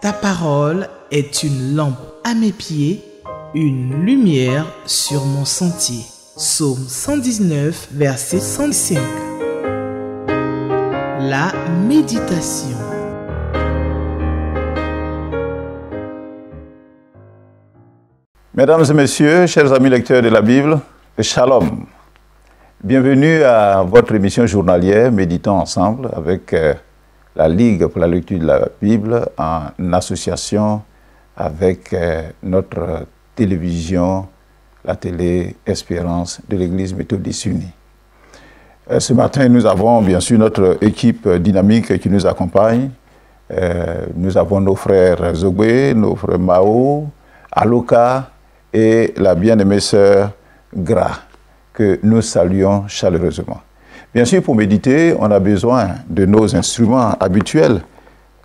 Ta parole est une lampe à mes pieds, une lumière sur mon sentier. Psaume 119, verset 105. La méditation. Mesdames et messieurs, chers amis lecteurs de la Bible, Shalom. Bienvenue à votre émission journalière Méditons ensemble avec la Ligue pour la lecture de la Bible en association avec notre télévision, la télé Espérance de l'Église méthodiste unie. Ce matin, nous avons bien sûr notre équipe dynamique qui nous accompagne. Nous avons nos frères Zogbe, nos frères Mao, Aloka et la bien-aimée sœur Gra, que nous saluons chaleureusement. Bien sûr, pour méditer, on a besoin de nos instruments habituels,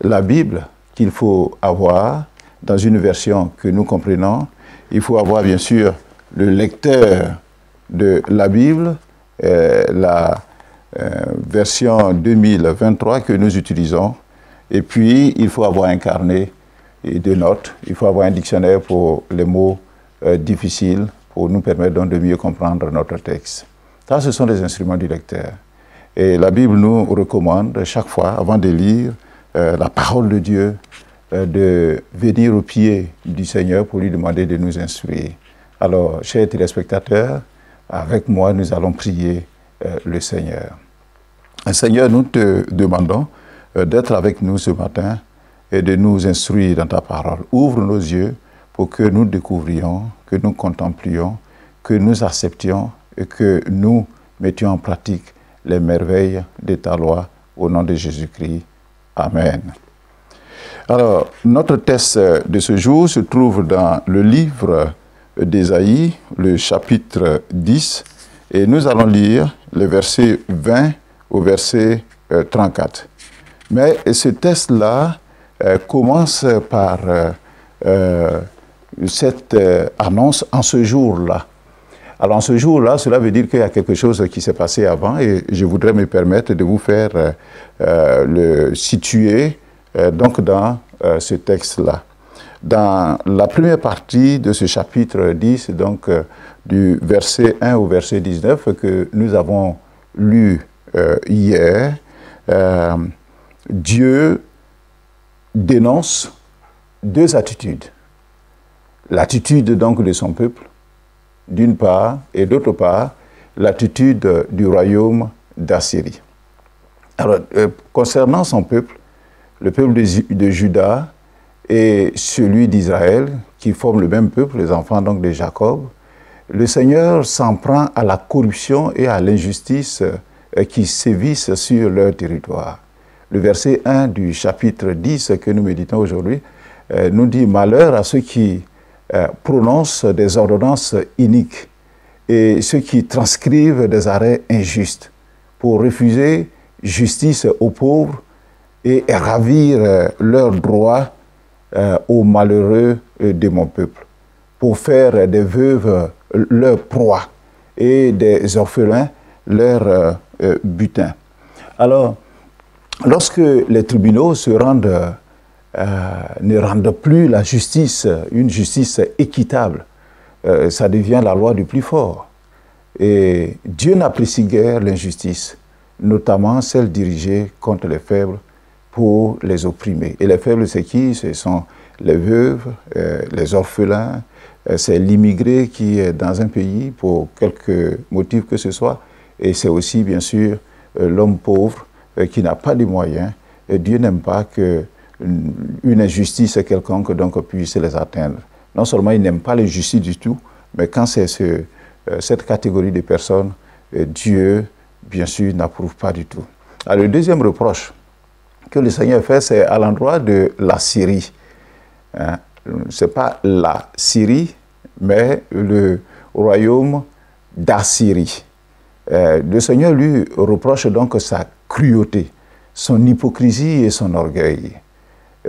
la Bible qu'il faut avoir dans une version que nous comprenons. Il faut avoir bien sûr le lecteur de la Bible, la version 2023 que nous utilisons. Et puis, il faut avoir un carnet de notes, il faut avoir un dictionnaire pour les mots difficiles pour nous permettre donc de mieux comprendre notre texte. Ça, ce sont les instruments du lecteur. Et la Bible nous recommande chaque fois, avant de lire la parole de Dieu, de venir au pied du Seigneur pour lui demander de nous instruire. Alors, chers téléspectateurs, avec moi, nous allons prier le Seigneur. Seigneur, nous te demandons d'être avec nous ce matin et de nous instruire dans ta parole. Ouvre nos yeux pour que nous découvrions, que nous contemplions, que nous acceptions et que nous mettions en pratique les merveilles de ta loi au nom de Jésus-Christ. Amen. Alors, notre texte de ce jour se trouve dans le livre d'Ésaïe, le chapitre 10, et nous allons lire le verset 20 au verset 34. Mais ce texte-là commence par cette annonce en ce jour-là. Alors en ce jour-là, cela veut dire qu'il y a quelque chose qui s'est passé avant et je voudrais me permettre de vous faire le situer donc dans ce texte-là. Dans la première partie de ce chapitre 10, donc du verset 1 au verset 19 que nous avons lu hier, Dieu dénonce deux attitudes. L'attitude donc de son peuple, d'une part, et d'autre part, l'attitude du royaume d'Assyrie. Alors, concernant son peuple, le peuple de Juda et celui d'Israël, qui forment le même peuple, les enfants donc de Jacob, le Seigneur s'en prend à la corruption et à l'injustice qui sévissent sur leur territoire. Le verset 1 du chapitre 10 que nous méditons aujourd'hui nous dit « Malheur à ceux qui prononcent des ordonnances iniques et ceux qui transcrivent des arrêts injustes pour refuser justice aux pauvres et ravir leurs droits aux malheureux de mon peuple, pour faire des veuves leur proie et des orphelins leur butin. » Alors, lorsque les tribunaux ne rendent plus la justice, une justice équitable, ça devient la loi du plus fort. Et Dieu n'apprécie guère l'injustice, notamment celle dirigée contre les faibles pour les opprimer. Et les faibles, c'est qui? Ce sont les veuves, les orphelins, c'est l'immigré qui est dans un pays pour quelque motif que ce soit, et c'est aussi, bien sûr, l'homme pauvre qui n'a pas de moyens. Et Dieu n'aime pas qu'une injustice quelconque donc puisse les atteindre. Non seulement il n'aime pas l'injustice du tout, mais quand c'est cette catégorie de personnes, Dieu, bien sûr, n'approuve pas du tout. Alors, le deuxième reproche que le Seigneur fait, c'est à l'endroit de la Syrie. Hein? Ce n'est pas la Syrie, mais le royaume d'Assyrie. Le Seigneur lui reproche donc sa cruauté, son hypocrisie et son orgueil.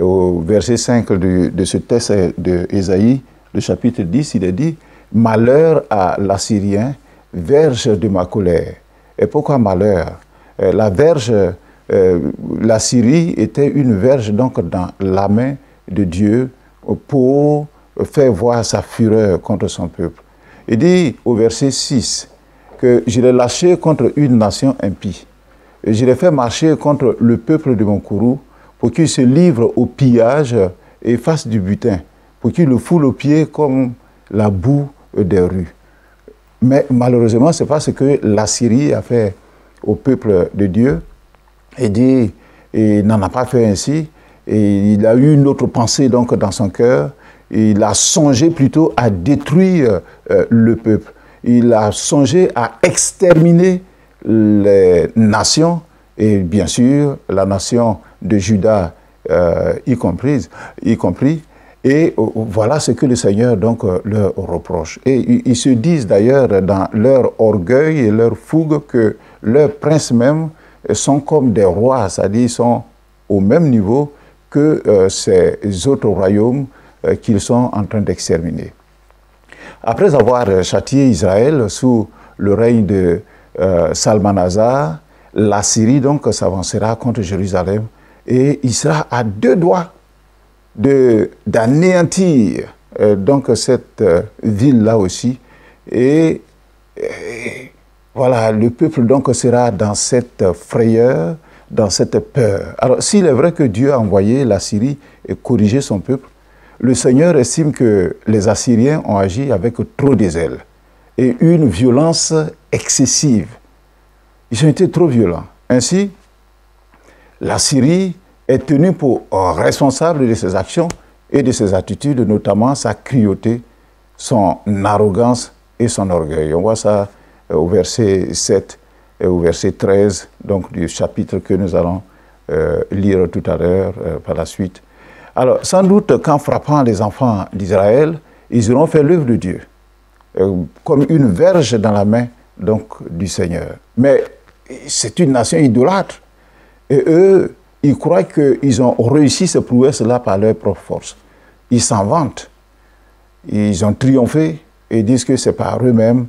Au verset 5 de ce texte d'Ésaïe, le chapitre 10, il est dit « Malheur à l'Assyrien, verge de ma colère. » Et pourquoi malheur? La verge, la Syrie était une verge donc dans la main de Dieu pour faire voir sa fureur contre son peuple. Il dit au verset 6 que je l'ai lâché contre une nation impie. Et je l'ai fait marcher contre le peuple de mon courroux pour qu'il se livre au pillage et fasse du butin, pour qu'il le foule aux pieds comme la boue des rues. Mais malheureusement, c'est pas ce que l'Assyrie a fait au peuple de Dieu. Il dit, il n'en a pas fait ainsi. Et il a eu une autre pensée donc dans son cœur. Il a songé plutôt à détruire le peuple. Il a songé à exterminer les nations, et bien sûr la nation de Juda y compris. Et voilà ce que le Seigneur donc leur reproche. Et ils se disent d'ailleurs dans leur orgueil et leur fougue que leurs princes même sont comme des rois, c'est-à-dire ils sont au même niveau que ces autres royaumes qu'ils sont en train d'exterminer. Après avoir châtié Israël sous le règne de Salmanasar, la Syrie donc s'avancera contre Jérusalem et il sera à deux doigts d'anéantir donc cette ville-là aussi. Et voilà, le peuple donc sera dans cette frayeur, dans cette peur. Alors, s'il est vrai que Dieu a envoyé la Syrie et corrigé son peuple, le Seigneur estime que les Assyriens ont agi avec trop de zèle et une violence excessive. Ils ont été trop violents. Ainsi, la Syrie est tenue pour responsable de ses actions et de ses attitudes, notamment sa cruauté, son arrogance et son orgueil. On voit ça au verset 7 et au verset 13 donc, du chapitre que nous allons lire tout à l'heure par la suite. Alors, sans doute, qu'en frappant les enfants d'Israël, ils auront fait l'œuvre de Dieu, comme une verge dans la main donc, du Seigneur. Mais c'est une nation idolâtre. Et eux, ils croient qu'ils ont réussi ce prouesse-là par leur propre force. Ils s'en vantent. Ils ont triomphé et disent que c'est par eux-mêmes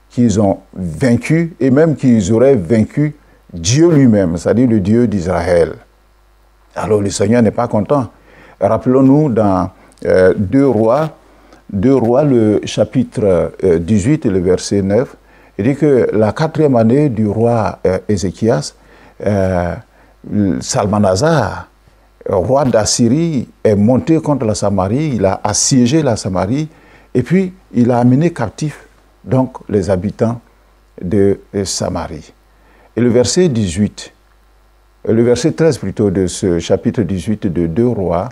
qu'ils ont vaincu et même qu'ils auraient vaincu Dieu lui-même, c'est-à-dire le Dieu d'Israël. Alors le Seigneur n'est pas content. Rappelons-nous dans 2 Rois, le chapitre 18 et le verset 9, il dit que la 4e année du roi Ézéchias, Salmanasar, roi d'Assyrie, est monté contre la Samarie, il a assiégé la Samarie, et puis il a amené captifs donc les habitants de Samarie. Et le verset 18, le verset 13 plutôt de ce chapitre 18 de 2 Rois,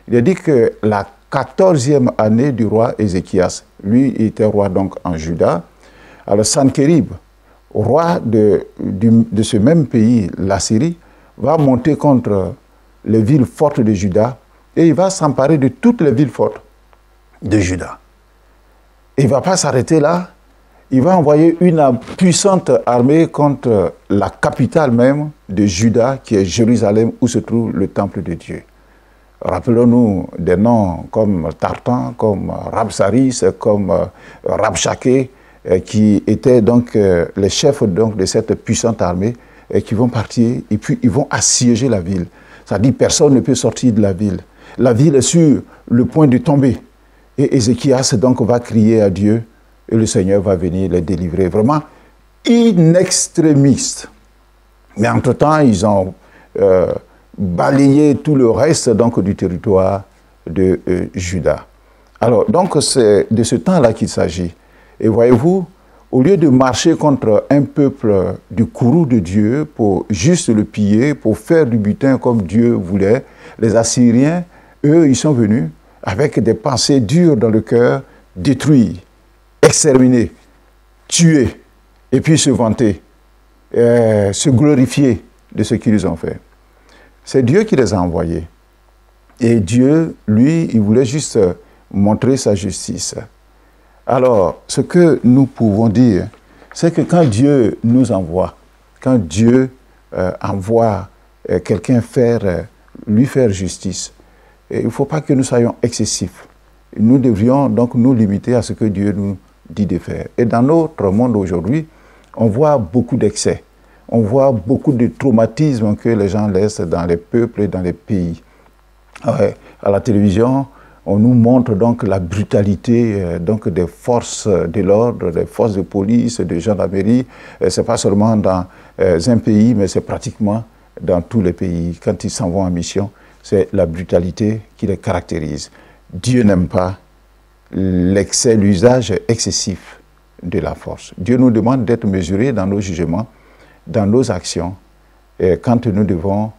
il a dit que la 14e année du roi Ézéchias, lui était roi donc en Juda, alors Sankérib, roi de ce même pays, la Syrie, va monter contre les villes fortes de Juda et il va s'emparer de toutes les villes fortes de Juda. Il ne va pas s'arrêter là, il va envoyer une puissante armée contre la capitale même de Juda, qui est Jérusalem, où se trouve le temple de Dieu. Rappelons-nous des noms comme Tartan, comme Rabsaris, comme Rabshakeh, qui étaient donc les chefs donc, de cette puissante armée, qui vont partir et puis ils vont assiéger la ville. C'est-à-dire personne ne peut sortir de la ville. La ville est sur le point de tomber. Et Ézéchias donc va crier à Dieu et le Seigneur va venir les délivrer. Vraiment in extremis. Mais entre-temps, ils ont balayé tout le reste donc, du territoire de Juda. Alors, donc, c'est de ce temps-là qu'il s'agit. Et voyez-vous, au lieu de marcher contre un peuple du courroux de Dieu pour juste le piller, pour faire du butin comme Dieu voulait, les Assyriens, eux, ils sont venus avec des pensées dures dans le cœur, détruire, exterminer, tuer, et puis se vanter, se glorifier de ce qu'ils ont fait. C'est Dieu qui les a envoyés. Et Dieu, lui, il voulait juste montrer sa justice. Alors, ce que nous pouvons dire, c'est que quand Dieu nous envoie, quand Dieu envoie quelqu'un lui faire justice, il ne faut pas que nous soyons excessifs. Nous devrions donc nous limiter à ce que Dieu nous dit de faire. Et dans notre monde aujourd'hui, on voit beaucoup d'excès. On voit beaucoup de traumatismes que les gens laissent dans les peuples et dans les pays. à la télévision, on nous montre donc la brutalité donc des forces de l'ordre, des forces de police, de gendarmerie. Ce n'est pas seulement dans un pays, mais c'est pratiquement dans tous les pays. Quand ils s'en vont en mission, c'est la brutalité qui les caractérise. Dieu n'aime pas l'excès, l'usage excessif de la force. Dieu nous demande d'être mesurés dans nos jugements, dans nos actions, quand nous devons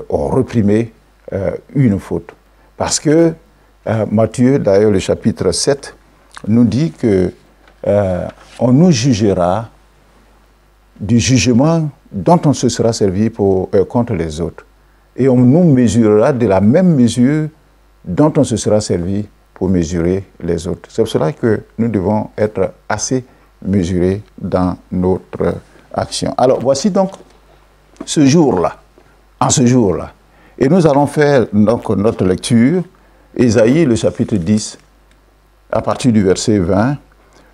réprimer une faute. Parce que Matthieu, d'ailleurs le chapitre 7, nous dit que on nous jugera du jugement dont on se sera servi contre les autres. Et on nous mesurera de la même mesure dont on se sera servi pour mesurer les autres. C'est pour cela que nous devons être assez mesurés dans notre action. Alors voici donc ce jour-là, en ce jour-là. Et nous allons faire donc notre lecture, Ésaïe, le chapitre 10, à partir du verset 20.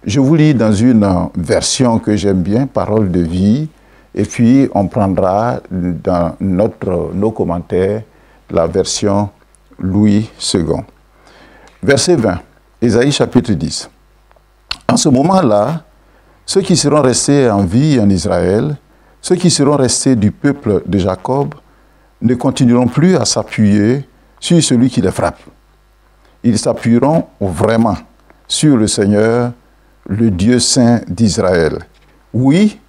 Je vous lis dans une version que j'aime bien, Parole de vie, et puis on prendra dans nos commentaires la version Louis II. Verset 20, Ésaïe chapitre 10. En ce moment-là, ceux qui seront restés en vie en Israël, ceux qui seront restés du peuple de Jacob, ne continueront plus à s'appuyer sur celui qui les frappe. Ils s'appuieront vraiment sur le Seigneur, le Dieu saint d'Israël. Oui,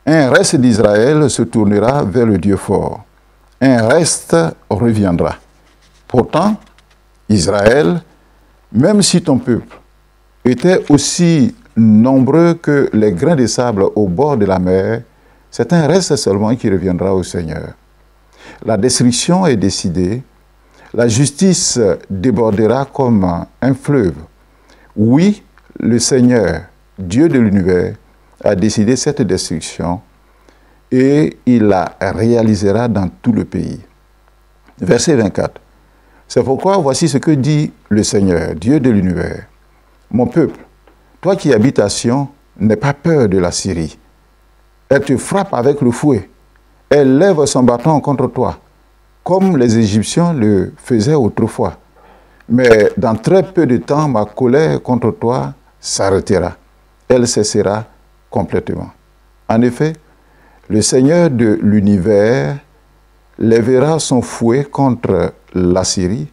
un reste d'Israël se tournera vers le Dieu fort. Un reste reviendra. Pourtant, Israël, même si ton peuple était aussi nombreux que les grains de sable au bord de la mer, c'est un reste seulement qui reviendra au Seigneur. La destruction est décidée, la justice débordera comme un fleuve. Oui, le Seigneur, Dieu de l'univers, a décidé cette destruction et il la réalisera dans tout le pays. Verset 24. C'est pourquoi voici ce que dit le Seigneur, Dieu de l'univers. Mon peuple, toi qui habites à Sion, n'aie pas peur de la Syrie. Elle te frappe avec le fouet. Elle lève son bâton contre toi, comme les Égyptiens le faisaient autrefois. Mais dans très peu de temps, ma colère contre toi s'arrêtera. Elle cessera complètement. En effet, le Seigneur de l'univers lèvera son fouet contre la Syrie,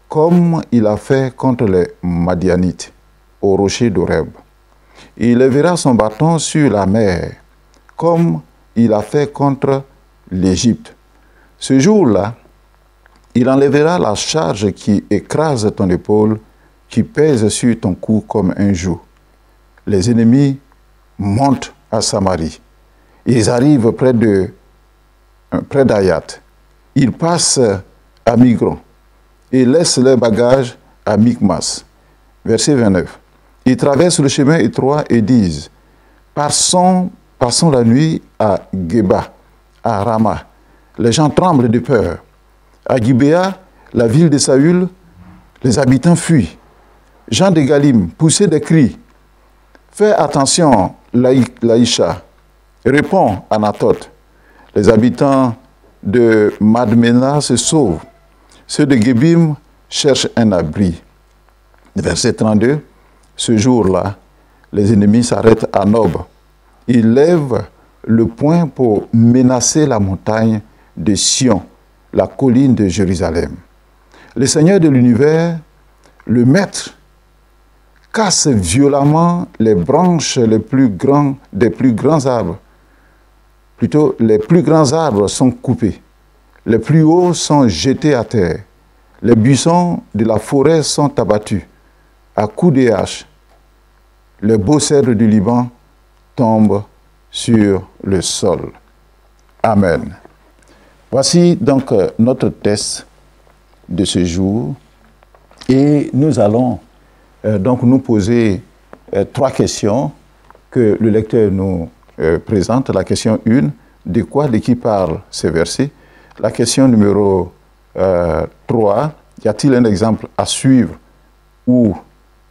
comme il a fait contre les Madianites, au rocher d'Horeb. Il lèvera son bâton sur la mer, comme il a fait contre l'Égypte. Ce jour-là, il enlèvera la charge qui écrase ton épaule, qui pèse sur ton cou comme un joug. Les ennemis montent à Samarie. Ils arrivent près d'Ayat. Ils passent à Migron et laissent leurs bagages à Michmas. Verset 29. Ils traversent le chemin étroit et disent, passons la nuit à Geba, à Rama. Les gens tremblent de peur. À Gibéa, la ville de Saül, les habitants fuient. Jean de Galim poussait des cris. Fais attention, Laïcha. Réponds, Anatote. Les habitants de Madmena se sauvent. Ceux de Gebim cherchent un abri. Verset 32. Ce jour-là, les ennemis s'arrêtent à Nob. Ils lèvent le poing pour menacer la montagne de Sion, la colline de Jérusalem. Le Seigneur de l'univers, le Maître, casse violemment les branches des plus grands arbres. Plutôt, les plus grands arbres sont coupés. Les plus hauts sont jetés à terre. Les buissons de la forêt sont abattus à coups de hache. Les beaux cèdres du Liban tombent sur le sol. Amen. Voici donc notre texte de ce jour et nous allons donc nous poser 3 questions que le lecteur nous présente. La question 1, de qui parlent ces versets? La question numéro 3, y a-t-il un exemple à suivre ou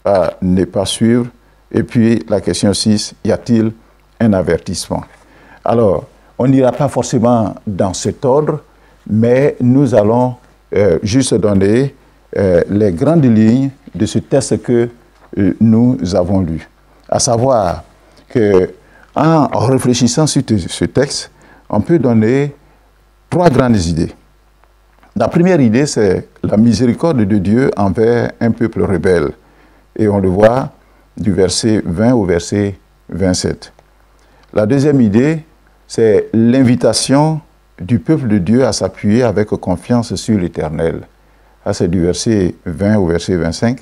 à ne pas suivre? Et puis la question 6, y a-t-il un avertissement? Alors, on n'ira pas forcément dans cet ordre, mais nous allons juste donner les grandes lignes de ce texte que nous avons lu. À savoir qu'en réfléchissant sur ce texte, on peut donner 3 grandes idées. La première idée, c'est la miséricorde de Dieu envers un peuple rebelle. Et on le voit du verset 20 au verset 27. La deuxième idée, c'est l'invitation du peuple de Dieu à s'appuyer avec confiance sur l'Éternel. Ça, c'est du verset 20 au verset 25.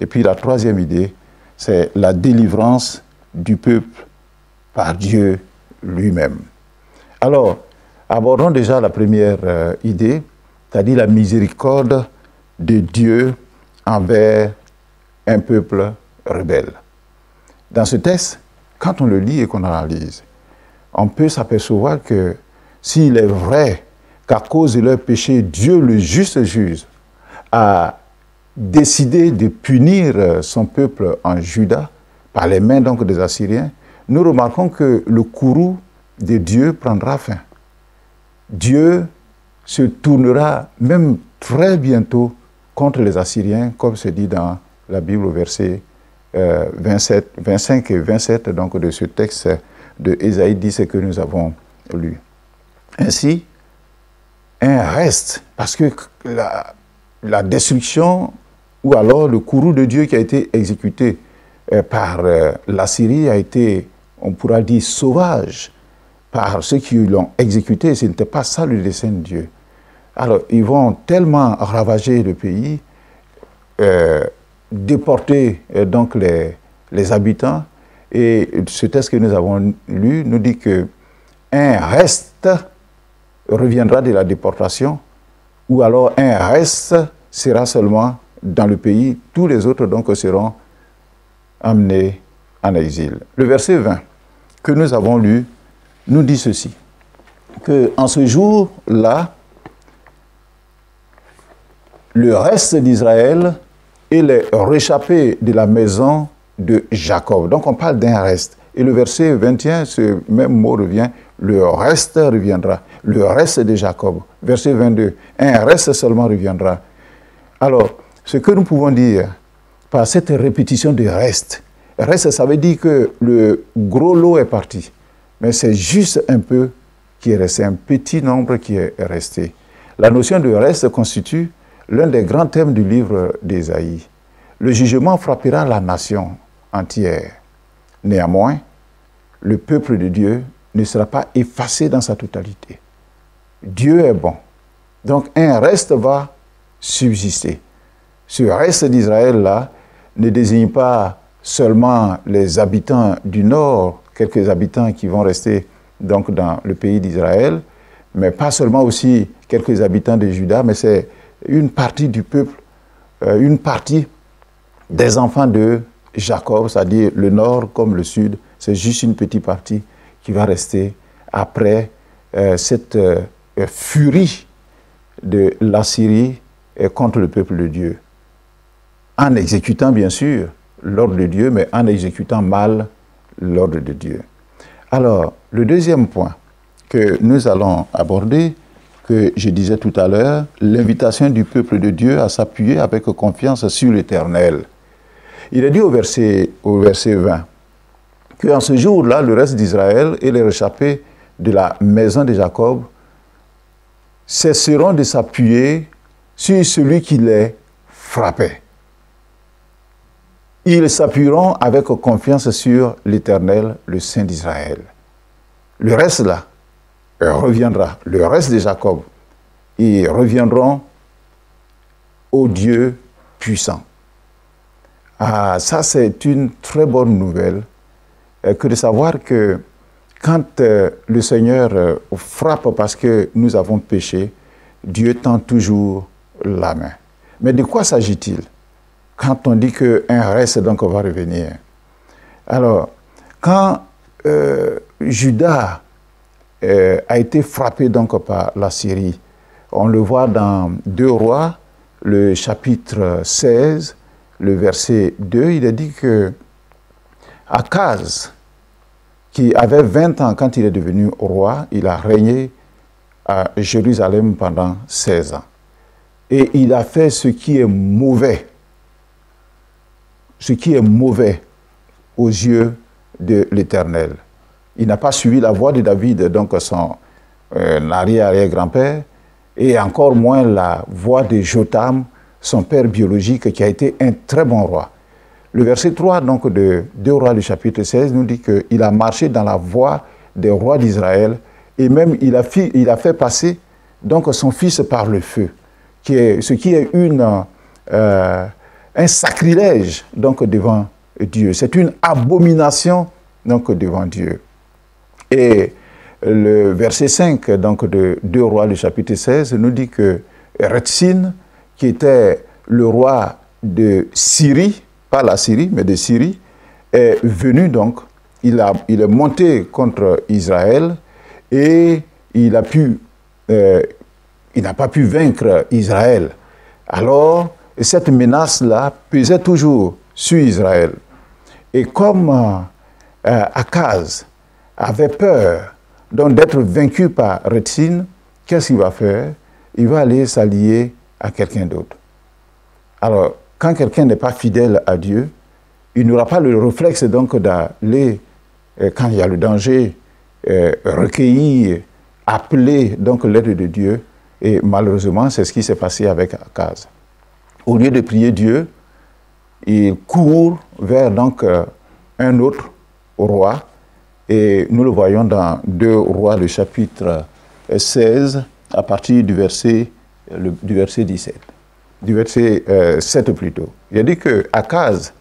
Et puis la troisième idée, c'est la délivrance du peuple par Dieu lui-même. Alors, abordons déjà la première idée, c'est-à-dire la miséricorde de Dieu envers un peuple rebelle. Dans ce texte, quand on le lit et qu'on analyse, on peut s'apercevoir que s'il est vrai qu'à cause de leur péché, Dieu, le juste juge, a décidé de punir son peuple en Juda par les mains donc des Assyriens, nous remarquons que le courroux de Dieu prendra fin. Dieu se tournera même très bientôt contre les Assyriens, comme c'est dit dans la Bible au verset 25 et 27 donc, de ce texte de Ésaïe 10 que nous avons lu. Ainsi, un reste, parce que la destruction ou alors le courroux de Dieu qui a été exécuté par l'Assyrie a été, on pourra dire, sauvage par ceux qui l'ont exécuté. Ce n'était pas ça le dessein de Dieu. Alors, ils vont tellement ravager le pays, déporter donc les habitants. Et ce texte que nous avons lu nous dit qu'un reste reviendra de la déportation, ou alors un reste sera seulement dans le pays. Tous les autres donc seront amenés en exil. Le verset 20 que nous avons lu nous dit ceci, qu'en ce jour-là, le reste d'Israël et les réchappés de la maison de Jacob. Donc on parle d'un reste. Et le verset 21, ce même mot revient, le reste reviendra. Le reste de Jacob. Verset 22, un reste seulement reviendra. Alors, ce que nous pouvons dire par cette répétition de reste, ça veut dire que le gros lot est parti. Mais c'est juste un peu qui est resté, un petit nombre qui est resté. La notion de reste constitue l'un des grands thèmes du livre d'Ésaïe. Le jugement frappera la nation entière. Néanmoins, le peuple de Dieu ne sera pas effacé dans sa totalité. Dieu est bon. Donc un reste va subsister. Ce reste d'Israël-là ne désigne pas seulement les habitants du nord, quelques habitants qui vont rester donc dans le pays d'Israël, mais pas seulement aussi quelques habitants de Juda, mais c'est une partie du peuple, une partie des enfants de Jacob, c'est-à-dire le nord comme le sud, c'est juste une petite partie qui va rester après cette furie de l'Assyrie contre le peuple de Dieu. En exécutant bien sûr l'ordre de Dieu, mais en exécutant mal l'ordre de Dieu. Alors, le deuxième point que nous allons aborder, que je disais tout à l'heure, l'invitation du peuple de Dieu à s'appuyer avec confiance sur l'Éternel. Il est dit au verset 20 qu'en ce jour-là, le reste d'Israël et les réchappés de la maison de Jacob cesseront de s'appuyer sur celui qui les frappait. Ils s'appuieront avec confiance sur l'Éternel, le Saint d'Israël. Le reste là reviendra, le reste de Jacob, ils reviendront au Dieu puissant. Ah, ça c'est une très bonne nouvelle que de savoir que quand le Seigneur frappe parce que nous avons péché, Dieu tend toujours la main. Mais de quoi s'agit-il quand on dit qu'un reste donc va revenir? Alors, quand Juda a été frappé donc par la Syrie, on le voit dans 2 Rois, le chapitre 16, le verset 2, il est dit que Akaz, qui avait 20 ans quand il est devenu roi, il a régné à Jérusalem pendant 16 ans. et il a fait ce qui est mauvais. Ce qui est mauvais aux yeux de l'Éternel. Il n'a pas suivi la voie de David, donc son arrière-grand-père, et encore moins la voie de Jotham, son père biologique, qui a été un très bon roi. Le verset 3 donc, de 2 Rois du chapitre 16 nous dit qu'il a marché dans la voie des rois d'Israël, et même il a fait passer donc, son fils par le feu, ce qui est un sacrilège donc, devant Dieu. C'est une abomination donc, devant Dieu. Et le verset 5 donc, de 2 Rois du chapitre 16 nous dit que Retsin, qui était le roi de Syrie, pas la Syrie, mais de Syrie, est venu donc, il est monté contre Israël et il n'a pas pu vaincre Israël. Alors, cette menace-là pesait toujours sur Israël. Et comme Akaz avait peur donc d'être vaincu par Retsin, qu'est-ce qu'il va faire? Il va aller s'allier à quelqu'un d'autre. Alors, quand quelqu'un n'est pas fidèle à Dieu, il n'aura pas le réflexe donc d'aller, quand il y a le danger, recueillir, appeler donc l'aide de Dieu. Et malheureusement, c'est ce qui s'est passé avec Akaz. Au lieu de prier Dieu, il court vers donc un autre roi. Et nous le voyons dans 2 Rois, le chapitre 16, à partir du verset 17. Du verset 7 plutôt. Il a dit que Akaz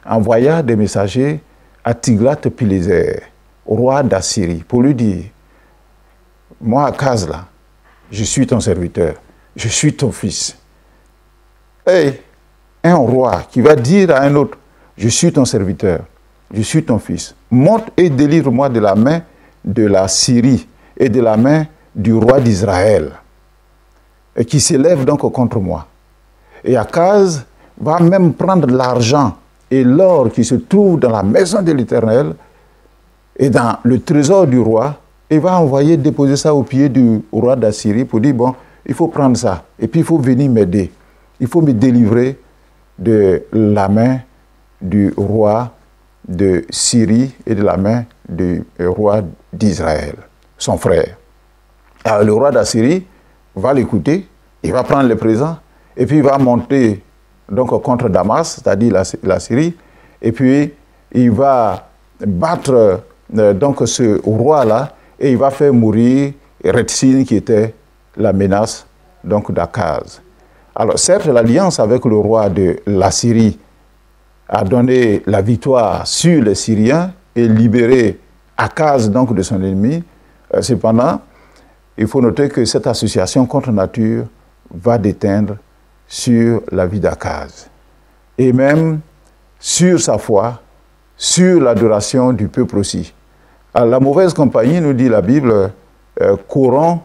envoya des messagers à Tiglath-Pileser, roi d'Assyrie, pour lui dire: moi, Akaz, là, je suis ton serviteur, je suis ton fils. Et un roi qui va dire à un autre: je suis ton serviteur, je suis ton fils, monte et délivre-moi de la main de la Syrie et de la main du roi d'Israël, et qui s'élève donc contre moi. Et Akaz va même prendre l'argent et l'or qui se trouve dans la maison de l'Éternel et dans le trésor du roi, et va envoyer déposer ça au pied du roi d'Assyrie pour dire: bon, il faut prendre ça, et puis il faut venir m'aider. Il faut me délivrer de la main du roi de Syrie et de la main du roi d'Israël, son frère. Alors le roi d'Assyrie va l'écouter, il va prendre le présent, et puis il va monter donc contre Damas, c'est-à-dire la Syrie, et puis il va battre donc ce roi-là, et il va faire mourir Retsin, qui était la menace donc d'Akaz. Alors certes, l'alliance avec le roi de la Syrie a donné la victoire sur les Syriens et libéré Akaz donc de son ennemi. Cependant, il faut noter que cette association contre nature va déteindre sur la vie d'Akaz, et même sur sa foi, sur l'adoration du peuple aussi. Alors, la mauvaise compagnie, nous dit la Bible, corrompt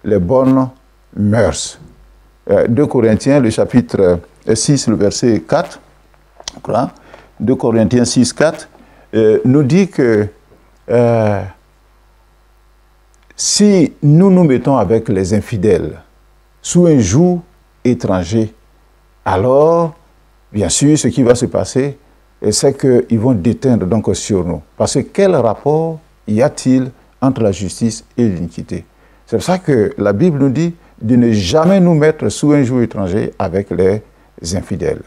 les bonnes mœurs. 2 Corinthiens, le chapitre 6, le verset 4, 2 Corinthiens 6, 4, nous dit que si nous nous mettons avec les infidèles sous un joug étranger, alors, bien sûr, ce qui va se passer, c'est qu'ils vont déteindre donc sur nous. Parce que quel rapport y a-t-il entre la justice et l'iniquité? C'est pour ça que la Bible nous dit de ne jamais nous mettre sous un joug étranger avec les infidèles.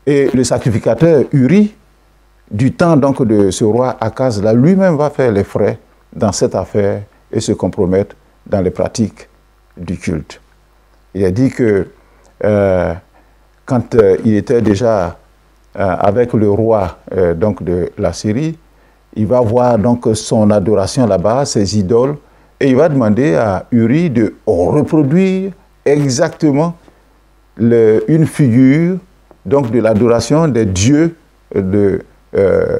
Et le sacrificateur Uri, du temps donc de ce roi Akaz, là, lui-même va faire les frais dans cette affaire et se compromettre dans les pratiques du culte. Il a dit que quand il était déjà avec le roi donc de la Syrie, il va voir donc son adoration là-bas, ses idoles, et il va demander à Uri de reproduire exactement une figure donc de l'adoration des dieux de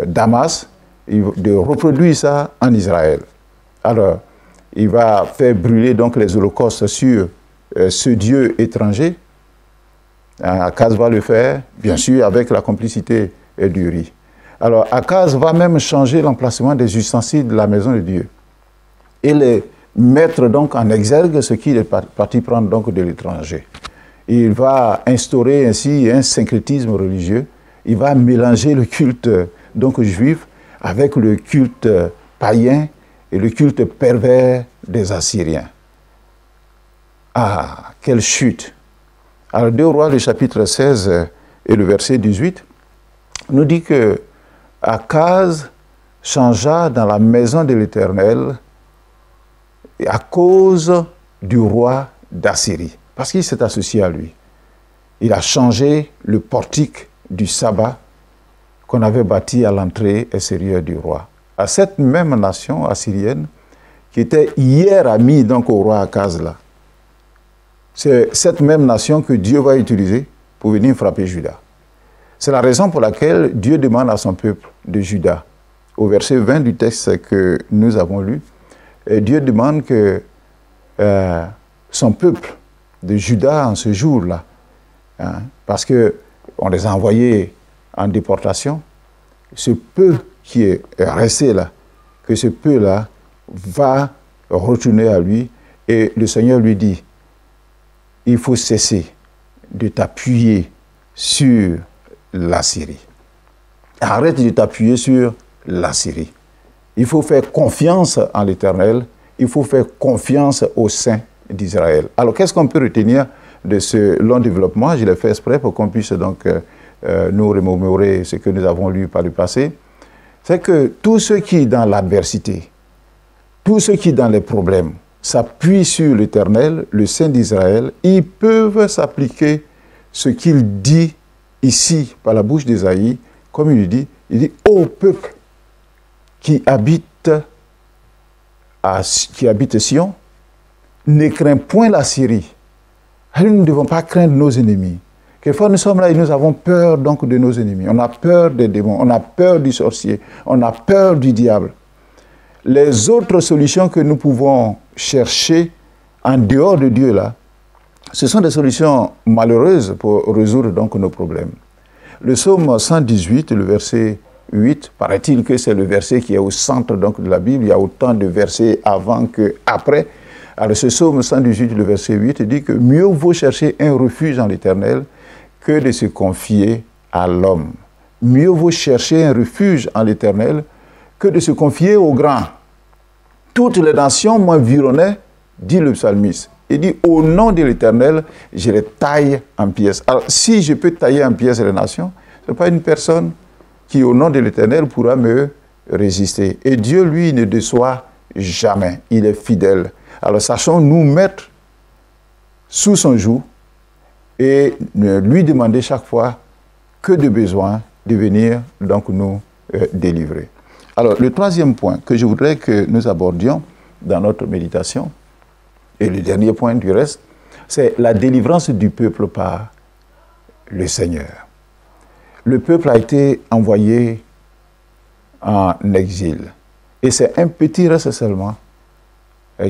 Damas, de reproduire ça en Israël. Alors, il va faire brûler donc les holocaustes sur ce dieu étranger. Akaz va le faire, bien sûr, avec la complicité d'Uri. Alors, Akaz va même changer l'emplacement des ustensiles de la maison de Dieu et les mettre donc en exergue ce qu'il est parti prendre donc de l'étranger. Il va instaurer ainsi un syncrétisme religieux. Il va mélanger le culte donc juif avec le culte païen et le culte pervers des Assyriens. Ah, quelle chute! Alors, 2 Rois, le chapitre 16 et le verset 18, nous dit que Akaz changea dans la maison de l'Éternel à cause du roi d'Assyrie, parce qu'il s'est associé à lui. Il a changé le portique du sabbat qu'on avait bâti à l'entrée extérieure du roi. À cette même nation assyrienne, qui était hier amie donc au roi Akaz là, c'est cette même nation que Dieu va utiliser pour venir frapper Juda. C'est la raison pour laquelle Dieu demande à son peuple de Juda, au verset 20 du texte que nous avons lu, Dieu demande que son peuple de Juda en ce jour-là, hein, parce qu'on les a envoyés en déportation, ce peu qui est resté là, que ce peu-là va retourner à lui, et le Seigneur lui dit, il faut cesser de t'appuyer sur la Syrie. Arrête de t'appuyer sur la Syrie. Il faut faire confiance en l'Éternel, il faut faire confiance au Saint d'Israël. Alors, qu'est-ce qu'on peut retenir de ce long développement? Je l'ai fait exprès pour qu'on puisse donc nous remémorer ce que nous avons lu par le passé. C'est que tous ceux qui, dans l'adversité, tous ceux qui, dans les problèmes, s'appuient sur l'Éternel, le Saint d'Israël, ils peuvent s'appliquer ce qu'il dit ici, par la bouche d'Ésaïe, comme il dit, ô peuple qui habite Sion, ne crains point la Syrie. Nous ne devons pas craindre nos ennemis. Quelquefois, nous sommes là et nous avons peur donc de nos ennemis. On a peur des démons, on a peur du sorcier, on a peur du diable. Les autres solutions que nous pouvons chercher en dehors de Dieu, là, ce sont des solutions malheureuses pour résoudre donc nos problèmes. Le psaume 118, le verset 8, paraît-il que c'est le verset qui est au centre donc de la Bible. Il y a autant de versets avant qu'après. Alors ce psaume 118, le verset 8, dit que mieux vaut chercher un refuge en l'Éternel que de se confier à l'homme. Mieux vaut chercher un refuge en l'Éternel que de se confier au grand. Toutes les nations m'environnaient, dit le psalmiste. Il dit, au nom de l'Éternel, je les taille en pièces. Alors, si je peux tailler en pièces les nations, ce n'est pas une personne qui, au nom de l'Éternel, pourra me résister. Et Dieu, lui, ne déçoit jamais. Il est fidèle. Alors, sachons nous mettre sous son joug et lui demander chaque fois que de besoin de venir donc nous délivrer. Alors, le troisième point que je voudrais que nous abordions dans notre méditation, et le dernier point du reste, c'est la délivrance du peuple par le Seigneur. Le peuple a été envoyé en exil. Et c'est un petit reste seulement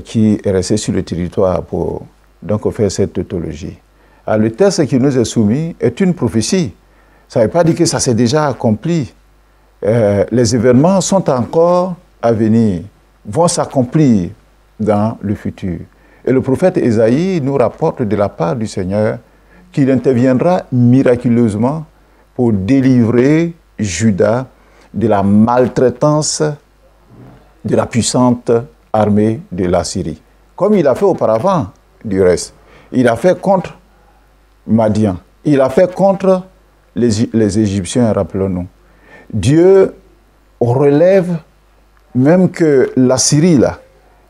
qui est resté sur le territoire pour donc faire cette tautologie. Alors, le texte qui nous est soumis est une prophétie. Ça ne veut pas dire que ça s'est déjà accompli. Les événements sont encore à venir, vont s'accomplir dans le futur. Et le prophète Ésaïe nous rapporte de la part du Seigneur qu'il interviendra miraculeusement pour délivrer Juda de la maltraitance de la puissante armée de la Syrie. Comme il a fait auparavant, du reste. Il a fait contre Madian. Il a fait contre les Égyptiens, rappelons-nous. Dieu relève même que la Syrie, là,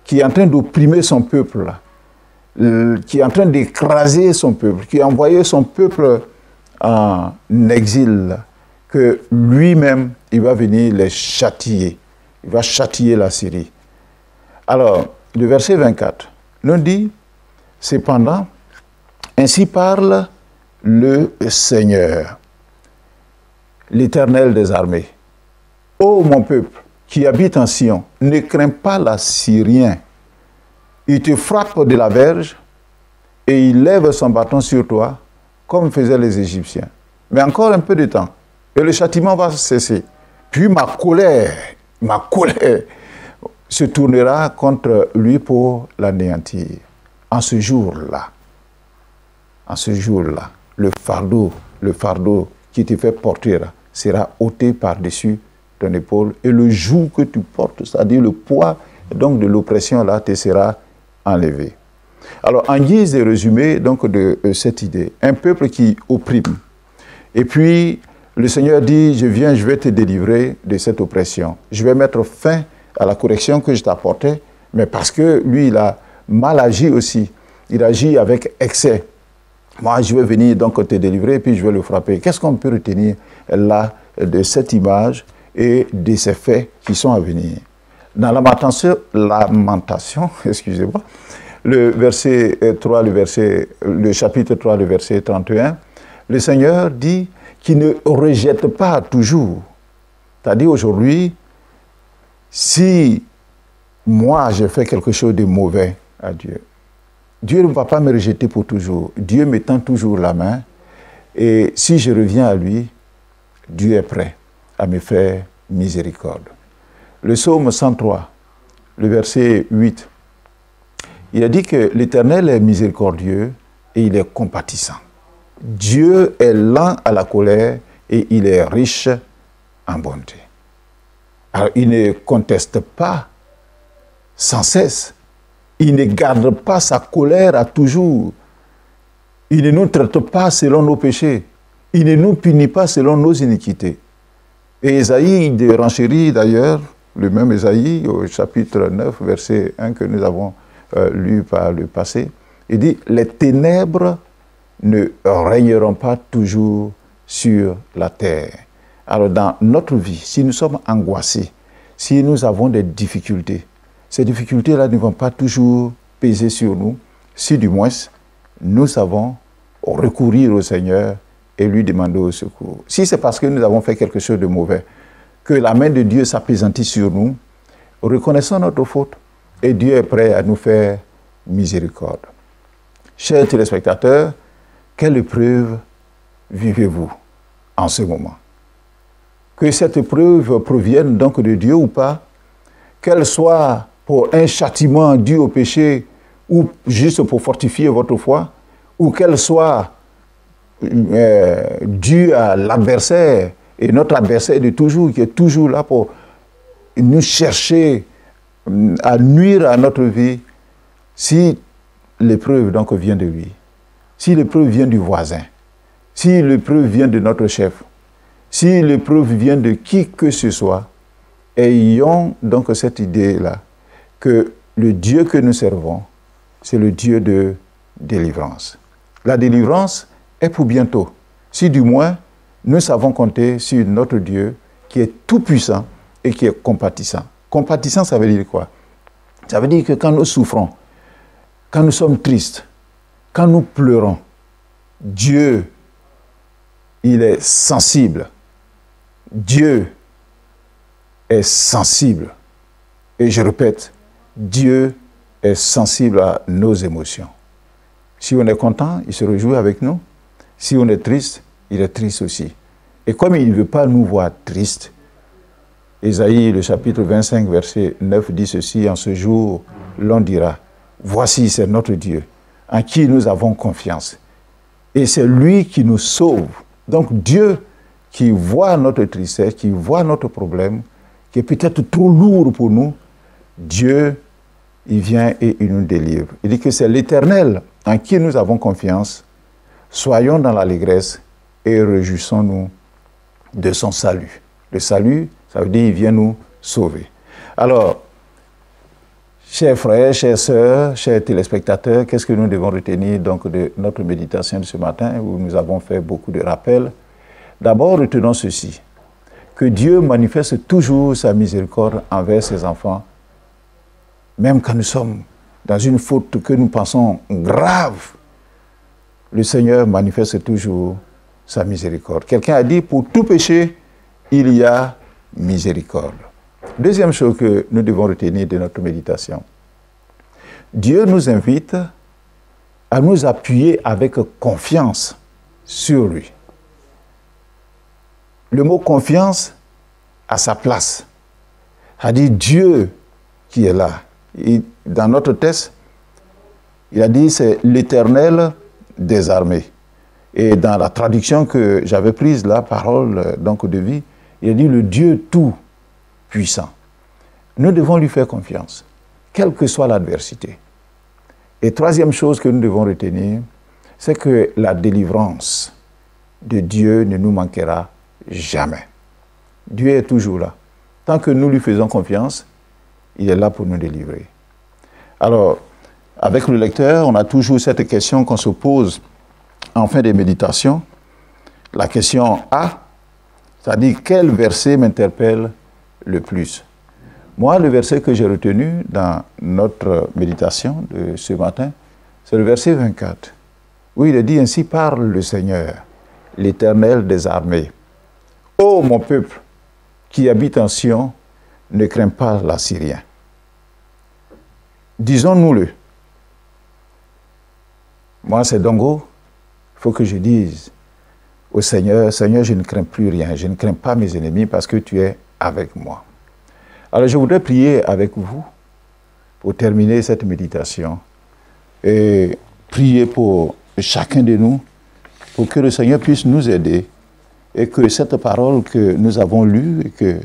qui est en train d'opprimer son peuple, là, qui est en train d'écraser son peuple, qui a envoyé son peuple en exil, là, que lui-même, il va venir les châtier. Il va châtier la Syrie. Alors, le verset 24 nous dit, cependant, ainsi parle le Seigneur, l'Éternel des armées. Ô mon peuple, qui habite en Sion, ne crains pas l'Assyrien. Il te frappe de la verge et il lève son bâton sur toi, comme faisaient les Égyptiens. Mais encore un peu de temps, et le châtiment va cesser. Puis ma colère se tournera contre lui pour l'anéantir. En ce jour-là, en ce jour-là, le fardeau qui te fait porter là, sera ôté par-dessus ton épaule et le joug que tu portes, c'est-à-dire le poids donc de l'oppression là, te sera enlevé. Alors, en guise de résumé donc de cette idée, un peuple qui opprime, et puis le Seigneur dit, je viens, je vais te délivrer de cette oppression. Je vais mettre fin à la correction que je t'apportais, mais parce que lui, il a mal agi aussi. Il agit avec excès. Moi, je vais venir donc te délivrer et puis je vais le frapper. Qu'est-ce qu'on peut retenir là de cette image et de ces faits qui sont à venir? Dans Lamentation, excusez-moi, le chapitre 3, le verset 31, le Seigneur dit qu'il ne rejette pas toujours. C'est-à-dire aujourd'hui, si moi j'ai fait quelque chose de mauvais à Dieu, Dieu ne va pas me rejeter pour toujours. Dieu me tend toujours la main. Et si je reviens à lui, Dieu est prêt à me faire miséricorde. Le psaume 103, le verset 8, il a dit que l'Éternel est miséricordieux et il est compatissant. Dieu est lent à la colère et il est riche en bonté. Alors, il ne conteste pas sans cesse. Il ne garde pas sa colère à toujours. Il ne nous traite pas selon nos péchés. Il ne nous punit pas selon nos iniquités. Et Ésaïe de renchérit d'ailleurs, le même Ésaïe, au chapitre 9, verset 1 que nous avons lu par le passé, il dit « Les ténèbres ne régneront pas toujours sur la terre. » Alors dans notre vie, si nous sommes angoissés, si nous avons des difficultés, ces difficultés-là ne vont pas toujours peser sur nous, si du moins nous savons recourir au Seigneur et lui demander au secours. Si c'est parce que nous avons fait quelque chose de mauvais, que la main de Dieu s'appesantit sur nous, reconnaissons notre faute et Dieu est prêt à nous faire miséricorde. Chers téléspectateurs, quelle épreuve vivez-vous en ce moment? Que cette épreuve provienne donc de Dieu ou pas, qu'elle soit pour un châtiment dû au péché ou juste pour fortifier votre foi, ou qu'elle soit due à l'adversaire, et notre adversaire de toujours, qui est toujours là pour nous chercher à nuire à notre vie, si l'épreuve donc vient de lui, si l'épreuve vient du voisin, si l'épreuve vient de notre chef, si l'épreuve vient de qui que ce soit, ayons donc cette idée-là, que le Dieu que nous servons, c'est le Dieu de délivrance. La délivrance est pour bientôt, si du moins nous savons compter sur notre Dieu qui est tout-puissant et qui est compatissant. Compatissant, ça veut dire quoi? Ça veut dire que quand nous souffrons, quand nous sommes tristes, quand nous pleurons, Dieu, il est sensible. Dieu est sensible. Et je répète, Dieu est sensible à nos émotions. Si on est content, il se réjouit avec nous. Si on est triste, il est triste aussi. Et comme il ne veut pas nous voir tristes, Ésaïe, le chapitre 25, verset 9, dit ceci: en ce jour, l'on dira, voici, c'est notre Dieu, en qui nous avons confiance. Et c'est lui qui nous sauve. Donc Dieu qui voit notre tristesse, qui voit notre problème, qui est peut-être trop lourd pour nous, Dieu, il vient et il nous délivre. Il dit que c'est l'Éternel en qui nous avons confiance. Soyons dans l'allégresse et réjouissons-nous de son salut. Le salut, ça veut dire qu'il vient nous sauver. Alors, chers frères, chères sœurs, chers téléspectateurs, qu'est-ce que nous devons retenir donc de notre méditation de ce matin, où nous avons fait beaucoup de rappels? D'abord, retenons ceci, que Dieu manifeste toujours sa miséricorde envers ses enfants, même quand nous sommes dans une faute que nous pensons grave. Le Seigneur manifeste toujours sa miséricorde. Quelqu'un a dit, pour tout péché, il y a miséricorde. Deuxième chose que nous devons retenir de notre méditation. Dieu nous invite à nous appuyer avec confiance sur lui. Le mot confiance a sa place. A dit Dieu qui est là. Et dans notre texte, il a dit c'est l'Éternel des armées. Et dans la traduction que j'avais prise, la parole donc de vie, il a dit le Dieu tout-puissant. Nous devons lui faire confiance, quelle que soit l'adversité. Et troisième chose que nous devons retenir, c'est que la délivrance de Dieu ne nous manquera jamais. Dieu est toujours là. Tant que nous lui faisons confiance, il est là pour nous délivrer. Alors, avec le lecteur, on a toujours cette question qu'on se pose en fin de méditation. La question A, c'est-à-dire quel verset m'interpelle le plus? Moi, le verset que j'ai retenu dans notre méditation de ce matin, c'est le verset 24, où il est dit ainsi: parle le Seigneur, l'Éternel des armées. Ô mon peuple qui habite en Sion, ne crains pas l'Assyrien. Disons-nous-le. Moi, c'est Dongo. Il faut que je dise au Seigneur: Seigneur, je ne crains plus rien. Je ne crains pas mes ennemis parce que tu es avec moi. Alors, je voudrais prier avec vous pour terminer cette méditation et prier pour chacun de nous pour que le Seigneur puisse nous aider et que cette parole que nous avons lue et que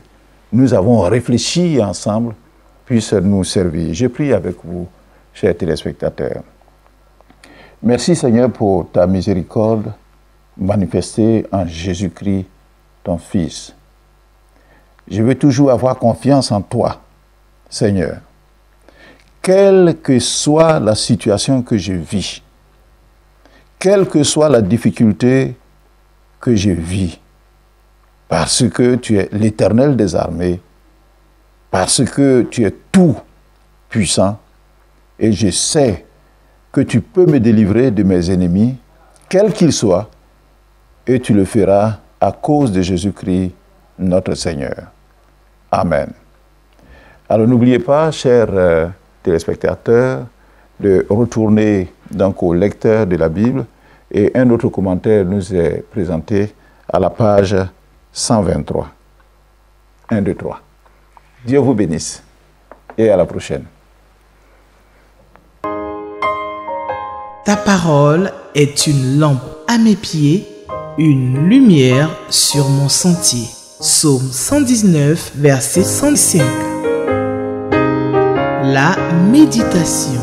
nous avons réfléchi ensemble puisse nous servir. Je prie avec vous, chers téléspectateurs. Merci Seigneur pour ta miséricorde manifestée en Jésus-Christ, ton Fils. Je veux toujours avoir confiance en toi, Seigneur. Quelle que soit la situation que je vis, quelle que soit la difficulté que je vis, parce que tu es l'Éternel des armées, parce que tu es tout puissant, et je sais que tu peux me délivrer de mes ennemis, quels qu'ils soient, et tu le feras à cause de Jésus-Christ, notre Seigneur. Amen. Alors n'oubliez pas, chers téléspectateurs, de retourner donc au lecteur de la Bible, et un autre commentaire nous est présenté à la page 123. 1, 2, 3. Dieu vous bénisse et à la prochaine. Ta parole est une lampe à mes pieds, une lumière sur mon sentier. Psaume 119, verset 105. La méditation.